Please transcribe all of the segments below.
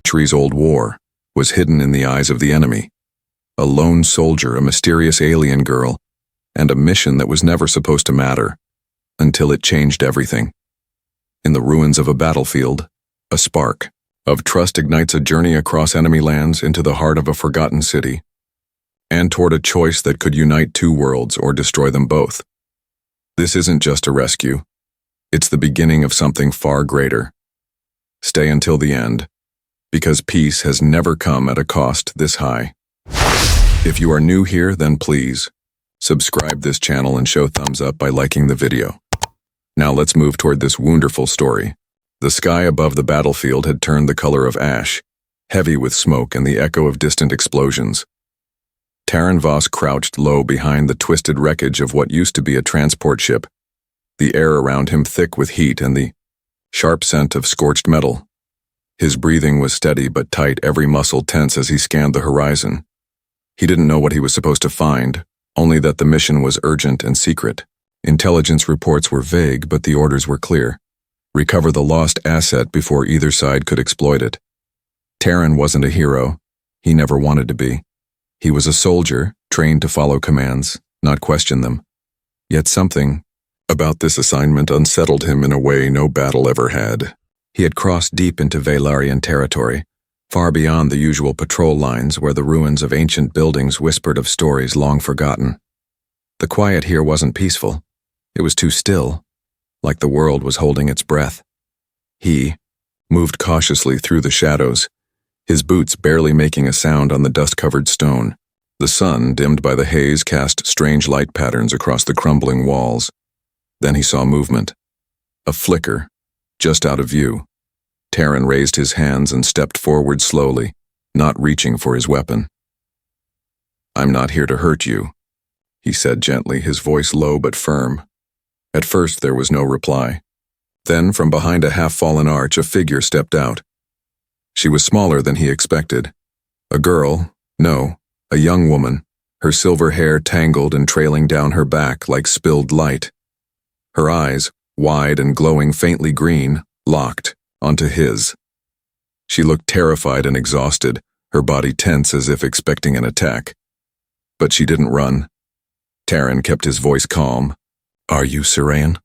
centuries-old war was hidden in the eyes of the enemy. A lone soldier, a mysterious alien girl, and a mission that was never supposed to matter, until it changed everything. In the ruins of a battlefield, a spark of trust ignites a journey across enemy lands into the heart of a forgotten city, and toward a choice that could unite two worlds or destroy them both. This isn't just a rescue. It's the beginning of something far greater. Stay until the end, because peace has never come at a cost this high. If you are new here, then please subscribe this channel and show thumbs up by liking the video. Now let's move toward this wonderful story. The sky above the battlefield had turned the color of ash, heavy with smoke and the echo of distant explosions. Taryn Voss crouched low behind the twisted wreckage of what used to be a transport ship, the air around him thick with heat and the sharp scent of scorched metal. His breathing was steady but tight, every muscle tense as he scanned the horizon. He didn't know what he was supposed to find, only that the mission was urgent and secret. Intelligence reports were vague, but the orders were clear. Recover the lost asset before either side could exploit it. Taryn wasn't a hero. He never wanted to be. He was a soldier, trained to follow commands, not question them. Yet something about this assignment unsettled him in a way no battle ever had. He had crossed deep into Veilarian territory, far beyond the usual patrol lines where the ruins of ancient buildings whispered of stories long forgotten. The quiet here wasn't peaceful. It was too still, like the world was holding its breath. He moved cautiously through the shadows, his boots barely making a sound on the dust-covered stone. The sun, dimmed by the haze, cast strange light patterns across the crumbling walls. Then he saw movement. A flicker, just out of view. Taryn raised his hands and stepped forward slowly, not reaching for his weapon. "I'm not here to hurt you," he said gently, his voice low but firm. At first there was no reply. Then, from behind a half-fallen arch, a figure stepped out. She was smaller than he expected. A girl, no, a young woman, her silver hair tangled and trailing down her back like spilled light. Her eyes, wide and glowing faintly green, locked onto his. She looked terrified and exhausted, her body tense as if expecting an attack. But she didn't run. Taryn kept his voice calm. "Are you Sarayan?"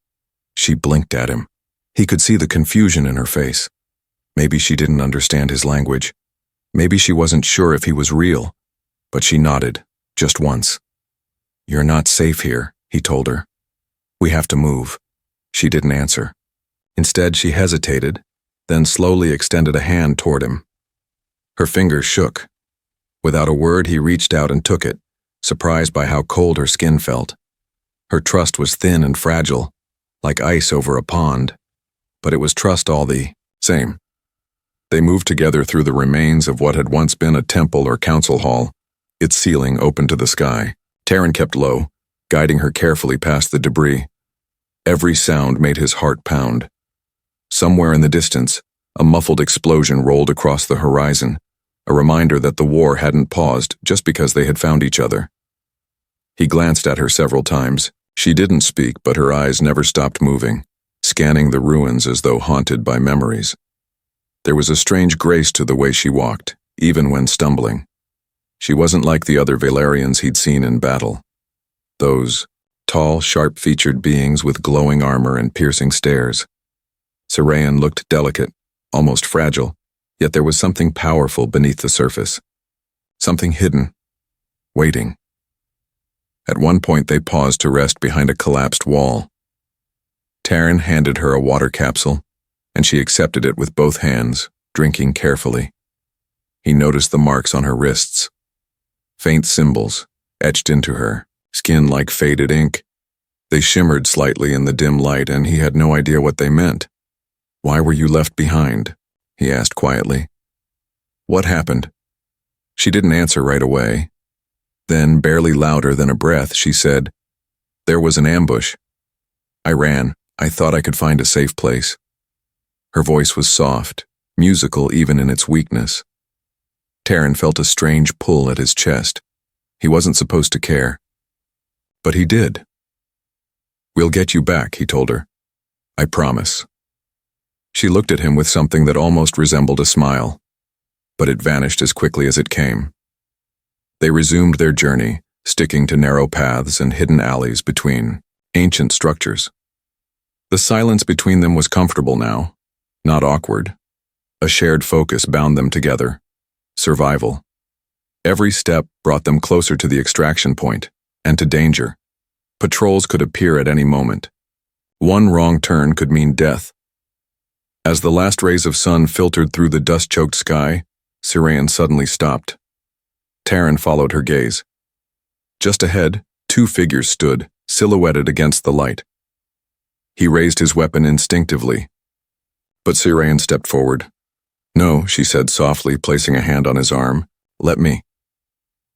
She blinked at him. He could see the confusion in her face. Maybe she didn't understand his language. Maybe she wasn't sure if he was real. But she nodded, just once. "You're not safe here," he told her. "We have to move." She didn't answer. Instead, she hesitated, then slowly extended a hand toward him. Her fingers shook. Without a word, he reached out and took it, surprised by how cold her skin felt. Her trust was thin and fragile, like ice over a pond, but it was trust all the same. They moved together through the remains of what had once been a temple or council hall, its ceiling open to the sky. Taryn kept low, guiding her carefully past the debris. Every sound made his heart pound. Somewhere in the distance, a muffled explosion rolled across the horizon, a reminder that the war hadn't paused just because they had found each other. He glanced at her several times. She didn't speak, but her eyes never stopped moving, scanning the ruins as though haunted by memories. There was a strange grace to the way she walked, even when stumbling. She wasn't like the other Veilarians he'd seen in battle. Those tall, sharp-featured beings with glowing armor and piercing stares. Sarayan looked delicate, almost fragile, yet there was something powerful beneath the surface. Something hidden, waiting. At one point they paused to rest behind a collapsed wall. Taryn handed her a water capsule, and she accepted it with both hands, drinking carefully. He noticed the marks on her wrists. Faint symbols, etched into her, skin like faded ink. They shimmered slightly in the dim light, and he had no idea what they meant. "Why were you left behind?" he asked quietly. "What happened?" She didn't answer right away. Then, barely louder than a breath, she said, "There was an ambush. I ran. I thought I could find a safe place." Her voice was soft, musical even in its weakness. Taryn felt a strange pull at his chest. He wasn't supposed to care. But he did. "We'll get you back," he told her. "I promise." She looked at him with something that almost resembled a smile. but it vanished as quickly as it came. They resumed their journey, sticking to narrow paths and hidden alleys between ancient structures. The silence between them was comfortable now, not awkward. A shared focus bound them together. Survival. Every step brought them closer to the extraction point, and to danger. Patrols could appear at any moment. One wrong turn could mean death. As the last rays of sun filtered through the dust-choked sky, Sirayan suddenly stopped. Taryn followed her gaze. Just ahead, two figures stood, silhouetted against the light. He raised his weapon instinctively, but Sirayan stepped forward. "No," she said softly, placing a hand on his arm. "Let me."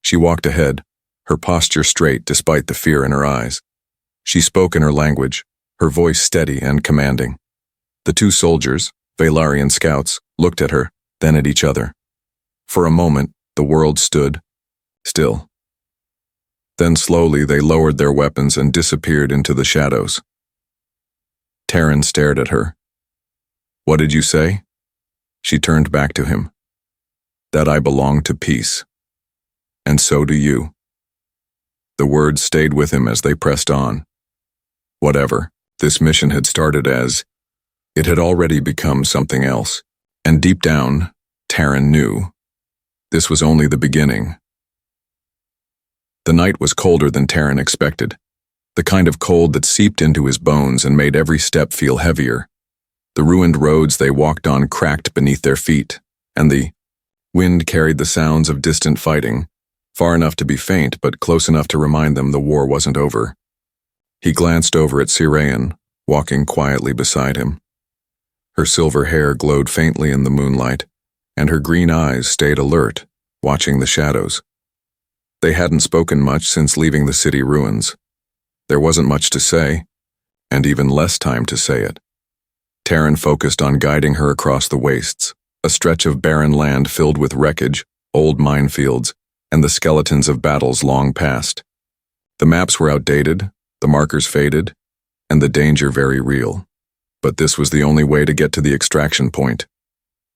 She walked ahead, her posture straight despite the fear in her eyes. She spoke in her language, her voice steady and commanding. The two soldiers, Valarian scouts, looked at her, then at each other. For a moment, the world stood still. Then slowly they lowered their weapons and disappeared into the shadows. Taryn stared at her. "What did you say?" She turned back to him. "That I belong to peace. And so do you." The words stayed with him as they pressed on. Whatever this mission had started as, it had already become something else. And deep down, Taryn knew. This was only the beginning. The night was colder than Taryn expected. The kind of cold that seeped into his bones and made every step feel heavier. The ruined roads they walked on cracked beneath their feet, and the wind carried the sounds of distant fighting, far enough to be faint but close enough to remind them the war wasn't over. He glanced over at Sirayan, walking quietly beside him. Her silver hair glowed faintly in the moonlight, and her green eyes stayed alert, watching the shadows. They hadn't spoken much since leaving the city ruins. There wasn't much to say, and even less time to say it. Taryn focused on guiding her across the wastes, a stretch of barren land filled with wreckage, old minefields, and the skeletons of battles long past. The maps were outdated, the markers faded, and the danger very real. But this was the only way to get to the extraction point.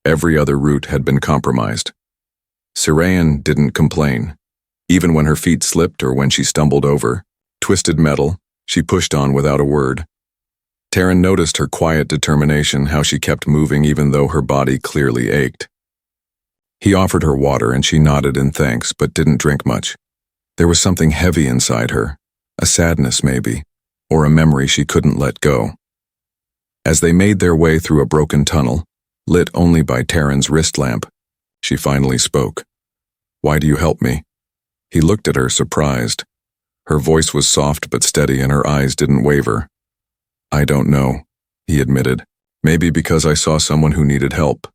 Every other route had been compromised. Sirayan didn't complain. Even when her feet slipped or when she stumbled over twisted metal, she pushed on without a word. Taryn noticed her quiet determination, how she kept moving even though her body clearly ached. He offered her water and she nodded in thanks but didn't drink much. There was something heavy inside her, a sadness maybe, or a memory she couldn't let go. As they made their way through a broken tunnel, lit only by Taryn's wrist lamp, she finally spoke. "Why do you help me?" He looked at her, surprised. Her voice was soft but steady and her eyes didn't waver. "I don't know," he admitted. "Maybe because I saw someone who needed help.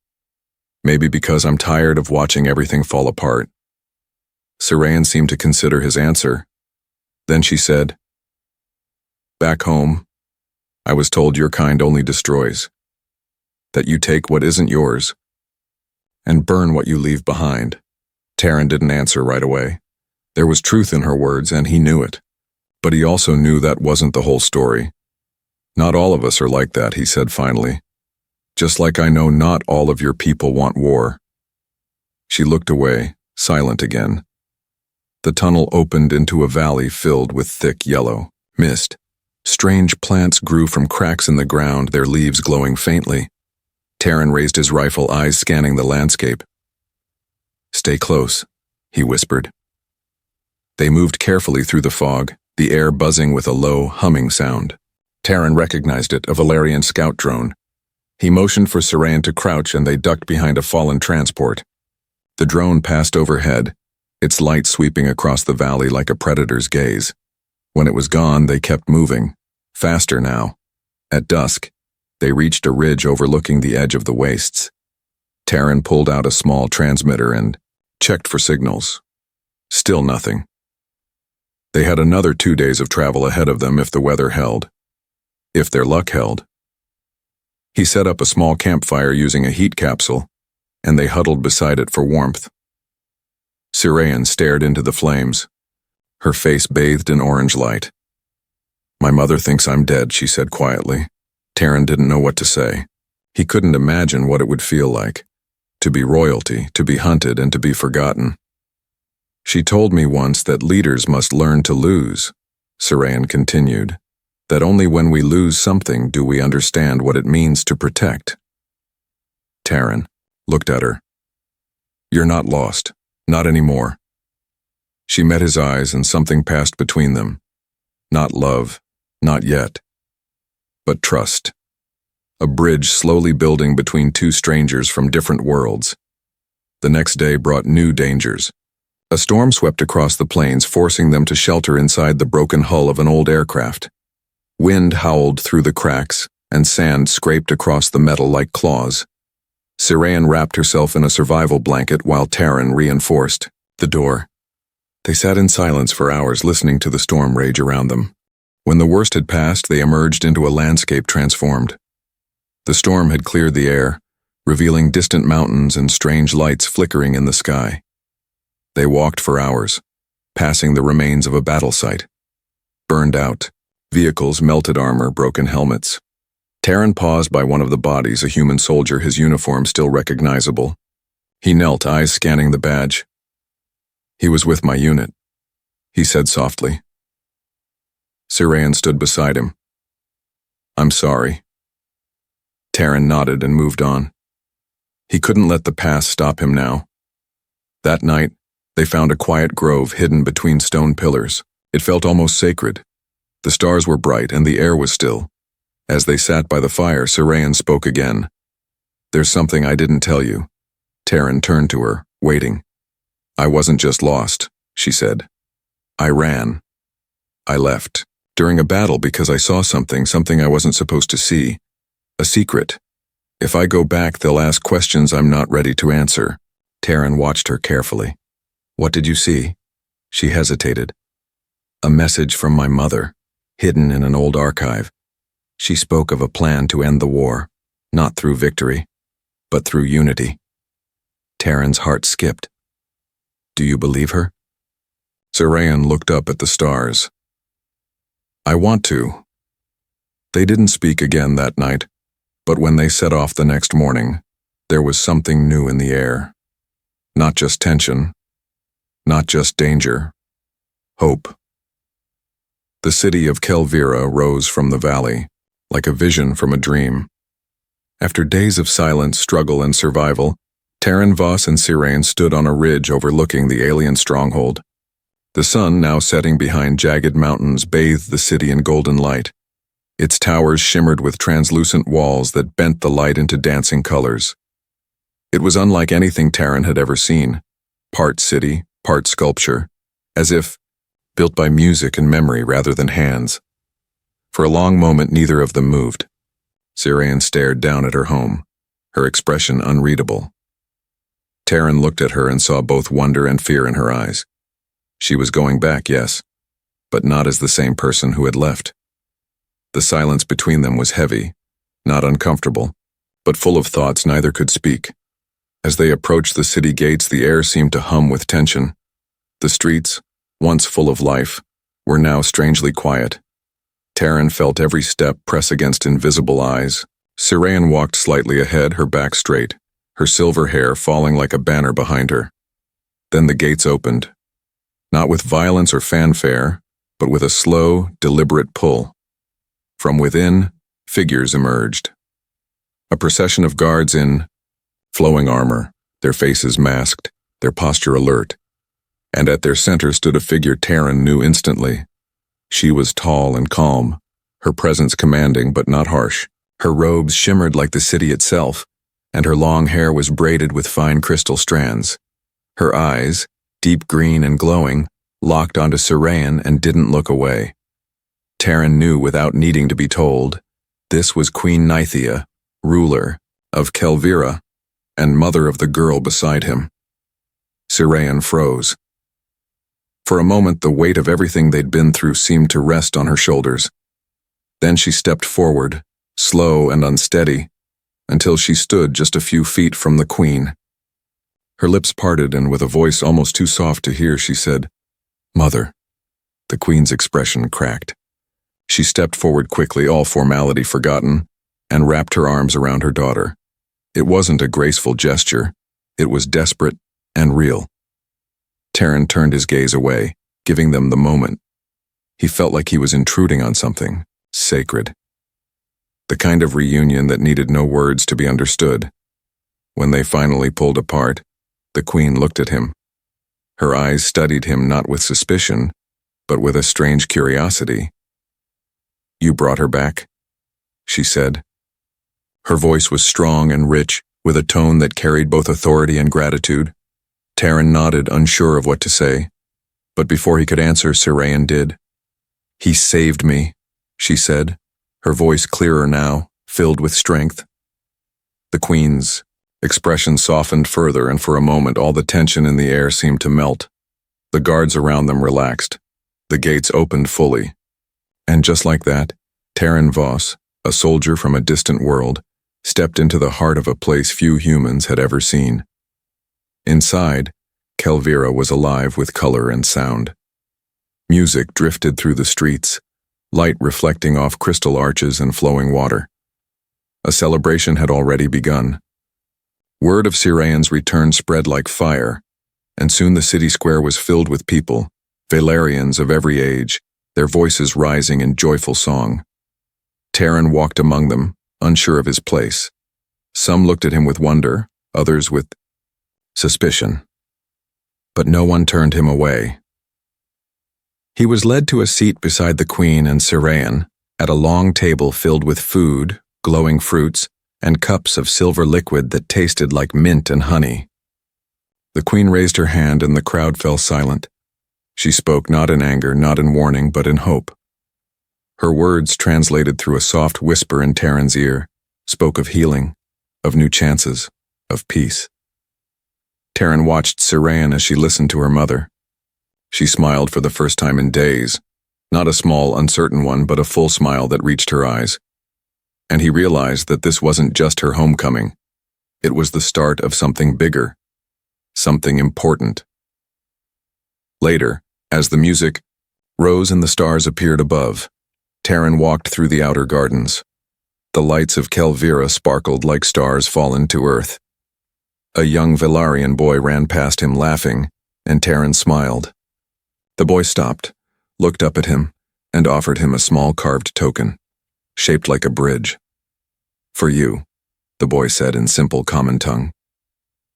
Maybe because I'm tired of watching everything fall apart." Sirayan seemed to consider his answer. Then she said, "Back home, I was told your kind only destroys. That you take what isn't yours and burn what you leave behind." Taryn didn't answer right away. There was truth in her words and he knew it. But he also knew that wasn't the whole story. "Not all of us are like that," he said finally. "Just like I know not all of your people want war." She looked away, silent again. The tunnel opened into a valley filled with thick yellow mist. Strange plants grew from cracks in the ground, their leaves glowing faintly. Taryn raised his rifle, eyes scanning the landscape. "Stay close," he whispered. They moved carefully through the fog, the air buzzing with a low, humming sound. Taryn recognized it, a Valarian scout drone. He motioned for Sirayan to crouch and they ducked behind a fallen transport. The drone passed overhead, its light sweeping across the valley like a predator's gaze. When it was gone, they kept moving, faster now. At dusk, they reached a ridge overlooking the edge of the wastes. Taryn pulled out a small transmitter and checked for signals. Still nothing. They had another 2 days of travel ahead of them if the weather held. If their luck held. He set up a small campfire using a heat capsule, and they huddled beside it for warmth. Sirayan stared into the flames, her face bathed in orange light. "My mother thinks I'm dead," she said quietly. Taryn didn't know what to say. He couldn't imagine what it would feel like, to be royalty, to be hunted, and to be forgotten. She told me once that leaders must learn to lose, Sarayan continued, that only when we lose something do we understand what it means to protect. Terran looked at her. You're not lost, not anymore. She met his eyes and something passed between them. Not love, not yet, but trust. A bridge slowly building between two strangers from different worlds. The next day brought new dangers. A storm swept across the plains, forcing them to shelter inside the broken hull of an old aircraft. Wind howled through the cracks, and sand scraped across the metal like claws. Sarayan wrapped herself in a survival blanket while Terran reinforced the door. They sat in silence for hours, listening to the storm rage around them. When the worst had passed, they emerged into a landscape transformed. The storm had cleared the air, revealing distant mountains and strange lights flickering in the sky. They walked for hours, passing the remains of a battle site. Burned out, vehicles, melted armor, broken helmets. Terran paused by one of the bodies, a human soldier, his uniform still recognizable. He knelt, eyes scanning the badge. He was with my unit, he said softly. Sarayan stood beside him. I'm sorry. Terran nodded and moved on. He couldn't let the past stop him now. That night, they found a quiet grove hidden between stone pillars. It felt almost sacred. The stars were bright and the air was still. As they sat by the fire, Sarayan spoke again. There's something I didn't tell you. Terran turned to her, waiting. I wasn't just lost, she said. I ran. I left. During a battle because I saw something I wasn't supposed to see. A secret. If I go back, they'll ask questions I'm not ready to answer. Terran watched her carefully. What did you see? She hesitated. A message from my mother, hidden in an old archive. She spoke of a plan to end the war, not through victory, but through unity. Terran's heart skipped. Do you believe her? Sarayan looked up at the stars. I want to. They didn't speak again that night, but when they set off the next morning, there was something new in the air. Not just tension, not just danger, hope. The city of Kelvira rose from the valley, like a vision from a dream. After days of silence, struggle, and survival, Terran, Voss, and Sirain stood on a ridge overlooking the alien stronghold. The sun, now setting behind jagged mountains, bathed the city in golden light. Its towers shimmered with translucent walls that bent the light into dancing colors. It was unlike anything Terran had ever seen, part city, part sculpture, as if built by music and memory rather than hands. For a long moment, neither of them moved. Sirain stared down at her home, her expression unreadable. Terran looked at her and saw both wonder and fear in her eyes. She was going back, yes, but not as the same person who had left. The silence between them was heavy, not uncomfortable, but full of thoughts neither could speak. As they approached the city gates, the air seemed to hum with tension. The streets, once full of life, were now strangely quiet. Terran felt every step press against invisible eyes. Sirain walked slightly ahead, her back straight, her silver hair falling like a banner behind her. Then the gates opened, not with violence or fanfare, but with a slow, deliberate pull. From within, figures emerged. A procession of guards in flowing armor, their faces masked, their posture alert. And at their center stood a figure Terran knew instantly. She was tall and calm, her presence commanding but not harsh. Her robes shimmered like the city itself, and her long hair was braided with fine crystal strands. Her eyes, deep green and glowing, locked onto Sarayan and didn't look away. Terran knew without needing to be told, this was Queen Nythea, ruler of Kelvira, and mother of the girl beside him. Sarayan froze. For a moment, the weight of everything they'd been through seemed to rest on her shoulders. Then she stepped forward, slow and unsteady, until she stood just a few feet from the queen. Her lips parted, and with a voice almost too soft to hear, she said, "Mother." The queen's expression cracked. She stepped forward quickly, all formality forgotten, and wrapped her arms around her daughter. It wasn't a graceful gesture. It was desperate and real. Terran turned his gaze away, giving them the moment. He felt like he was intruding on something sacred. The kind of reunion that needed no words to be understood. When they finally pulled apart, the Queen looked at him. Her eyes studied him not with suspicion, but with a strange curiosity. "You brought her back?" she said. Her voice was strong and rich, with a tone that carried both authority and gratitude. Terran nodded, unsure of what to say. But before he could answer, Sirayan did. "He saved me," she said, her voice clearer now, filled with strength. The Queen's expression softened further, and for a moment all the tension in the air seemed to melt. The guards around them relaxed. The gates opened fully. And just like that, Terran Voss, a soldier from a distant world, stepped into the heart of a place few humans had ever seen. Inside, Kelvira was alive with color and sound. Music drifted through the streets, light reflecting off crystal arches and flowing water. A celebration had already begun. Word of Sirayan's return spread like fire, and soon the city square was filled with people, Valerians of every age, their voices rising in joyful song. Terran walked among them, unsure of his place. Some looked at him with wonder, others with suspicion. But no one turned him away. He was led to a seat beside the Queen and Sirayan, at a long table filled with food, glowing fruits, and cups of silver liquid that tasted like mint and honey. The Queen raised her hand and the crowd fell silent. She spoke not in anger, not in warning, but in hope. Her words, translated through a soft whisper in Terran's ear, spoke of healing, of new chances, of peace. Terran watched Sirayan as she listened to her mother. She smiled for the first time in days, not a small, uncertain one, but a full smile that reached her eyes. And he realized that this wasn't just her homecoming. It was the start of something bigger, something important. Later, as the music rose and the stars appeared above, Terran walked through the outer gardens. The lights of Kelvira sparkled like stars fallen to earth. A young Velaryon boy ran past him laughing, and Terran smiled. The boy stopped, looked up at him, and offered him a small carved token, shaped like a bridge. "For you," the boy said in simple common tongue.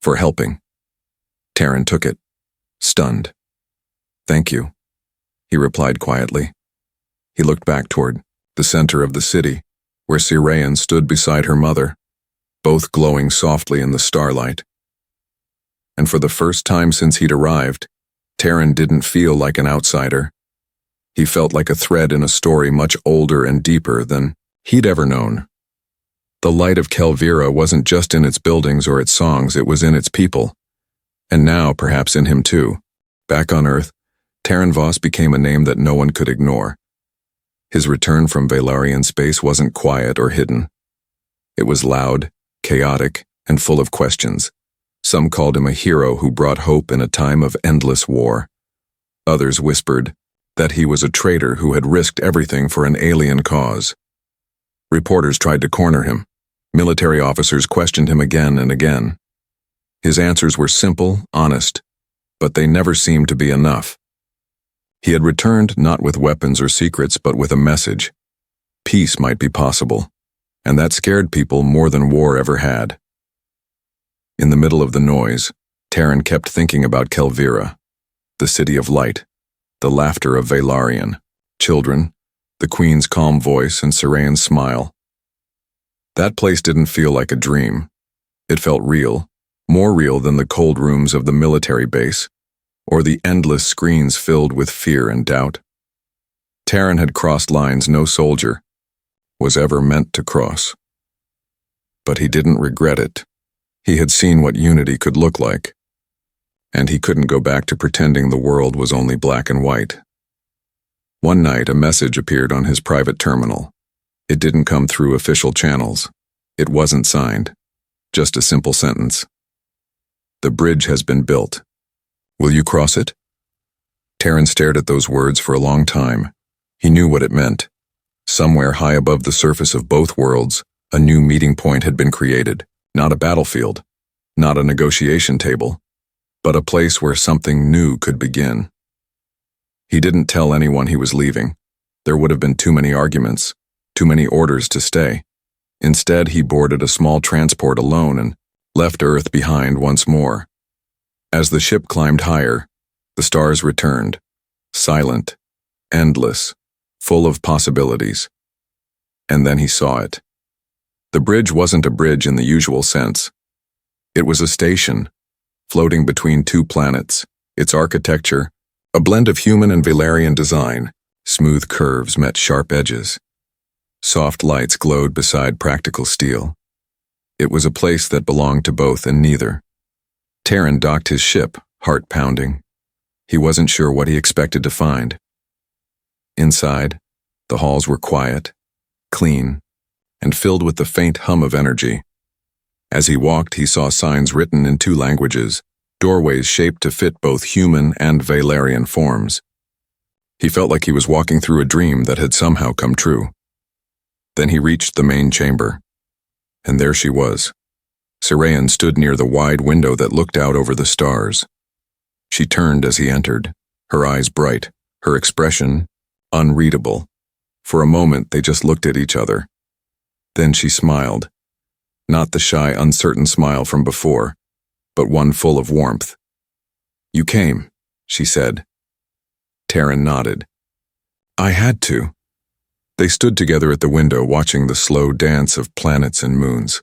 "For helping." Terran took it, stunned. "Thank you," he replied quietly. He looked back toward the center of the city, where Sirayan stood beside her mother, both glowing softly in the starlight. And for the first time since he'd arrived, Terran didn't feel like an outsider. He felt like a thread in a story much older and deeper than he'd ever known. The light of Kelvira wasn't just in its buildings or its songs, it was in its people. And now, perhaps in him too. Back on Earth, Terran Voss became a name that no one could ignore. His return from Velaryon space wasn't quiet or hidden. It was loud, chaotic, and full of questions. Some called him a hero who brought hope in a time of endless war. Others whispered that he was a traitor who had risked everything for an alien cause. Reporters tried to corner him. Military officers questioned him again and again. His answers were simple, honest, but they never seemed to be enough. He had returned not with weapons or secrets, but with a message. Peace might be possible, and that scared people more than war ever had. In the middle of the noise, Terran kept thinking about Kelvira, the city of light, the laughter of Velaryon, children, the Queen's calm voice, and Sirayan's smile. That place didn't feel like a dream. It felt real, more real than the cold rooms of the military base, or the endless screens filled with fear and doubt. Terran had crossed lines no soldier was ever meant to cross. But he didn't regret it. He had seen what unity could look like, and he couldn't go back to pretending the world was only black and white. One night, a message appeared on his private terminal. It didn't come through official channels. It wasn't signed. Just a simple sentence. "The bridge has been built. Will you cross it?" Terran stared at those words for a long time. He knew what it meant. Somewhere high above the surface of both worlds, a new meeting point had been created. Not a battlefield, not a negotiation table, but a place where something new could begin. He didn't tell anyone he was leaving. There would have been too many arguments, too many orders to stay. Instead, he boarded a small transport alone and left Earth behind once more. As the ship climbed higher, the stars returned, silent, endless, full of possibilities. And then he saw it. The bridge wasn't a bridge in the usual sense. It was a station, floating between two planets, its architecture, a blend of human and Valerian design. Smooth curves met sharp edges. Soft lights glowed beside practical steel. It was a place that belonged to both and neither. Terran docked his ship, heart pounding. He wasn't sure what he expected to find. Inside, the halls were quiet, clean, and filled with the faint hum of energy. As he walked, he saw signs written in two languages, doorways shaped to fit both human and Valerian forms. He felt like he was walking through a dream that had somehow come true. Then he reached the main chamber. And there she was. Sirayan stood near the wide window that looked out over the stars. She turned as he entered, her eyes bright, her expression unreadable. For a moment, they just looked at each other. Then she smiled. Not the shy, uncertain smile from before, but one full of warmth. "You came," she said. Terran nodded. "I had to." They stood together at the window watching the slow dance of planets and moons.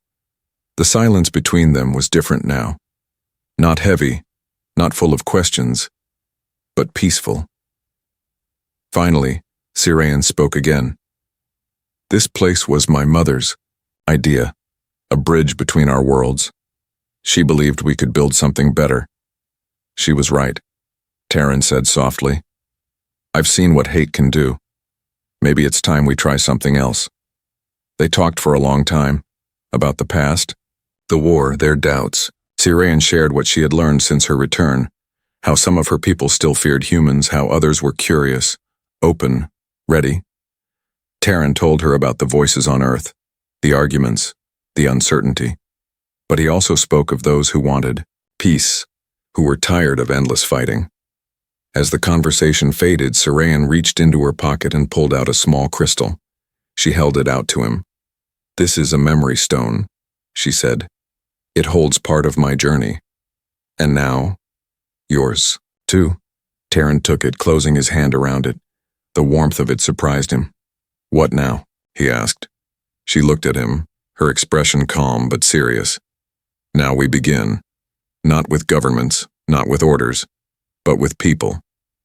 The silence between them was different now. Not heavy, not full of questions, but peaceful. Finally, Sirayan spoke again. "This place was my mother's idea, a bridge between our worlds. She believed we could build something better." "She was right," Terran said softly. "I've seen what hate can do. Maybe it's time we try something else." They talked for a long time, about the past, the war, their doubts. Sirayan shared what she had learned since her return, how some of her people still feared humans, how others were curious, open, ready. Terran told her about the voices on Earth, the arguments, the uncertainty. But he also spoke of those who wanted peace, who were tired of endless fighting. As the conversation faded, Sirayan reached into her pocket and pulled out a small crystal. She held it out to him. "This is a memory stone," she said. "It holds part of my journey. And now, yours, too." Terran took it, closing his hand around it. The warmth of it surprised him. "What now?" he asked. She looked at him, her expression calm but serious. "Now we begin. Not with governments, not with orders, but with people.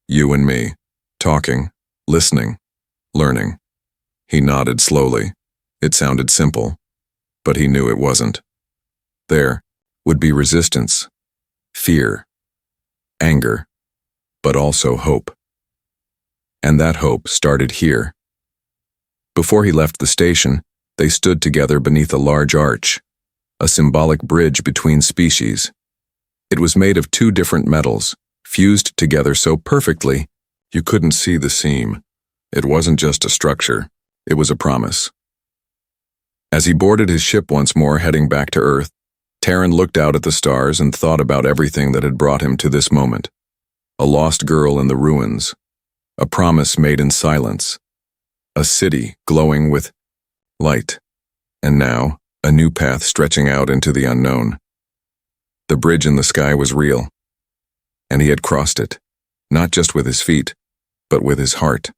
You and me, talking, listening, learning." He nodded slowly. It sounded simple, but he knew it wasn't. There would be resistance, fear, anger, but also hope. And that hope started here. Before he left the station, they stood together beneath a large arch, a symbolic bridge between species. It was made of two different metals, fused together so perfectly you couldn't see the seam. It wasn't just a structure, it was a promise. As he boarded his ship once more, heading back to Earth, Terran looked out at the stars and thought about everything that had brought him to this moment. A lost girl in the ruins, a promise made in silence, a city glowing with light, and now a new path stretching out into the unknown. The bridge in the sky was real, and he had crossed it, not just with his feet, but with his heart.